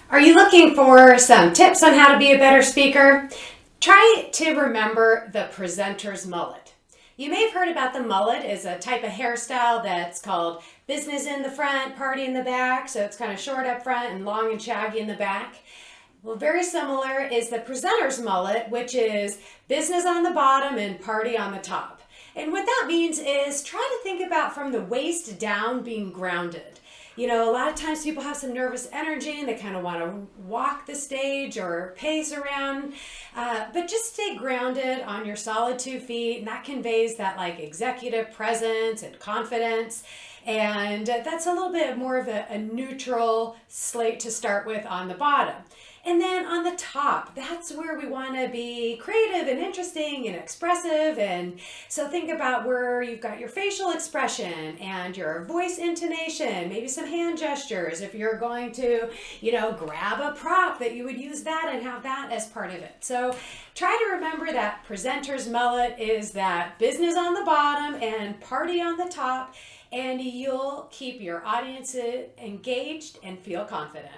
Are you looking for some tips on how to be a better speaker? Try to remember the presenter's mullet. You may have heard about the mullet as a type of hairstyle that's called business in the front, party in the back. So it's kind of short up front and long and shaggy in the back. Well, very similar is the presenter's mullet, which is business on the bottom and party on the top. And what that means is try to think about from the waist down being grounded. You know, a lot of times people have some nervous energy and they kind of want to walk the stage or pace around, but just stay grounded on your solid 2 feet, and that conveys that like executive presence and confidence. And that's a little bit more of a neutral slate to start with on the bottom. And then on the top, that's where we want to be creative and interesting and expressive. And so think about where you've got your facial expression and your voice intonation, maybe some hand gestures. If you're going to, grab a prop, that you would use that and have that as part of it. So try to remember that presenter's mullet is that business on the bottom and party on the top, and you'll keep your audience engaged and feel confident.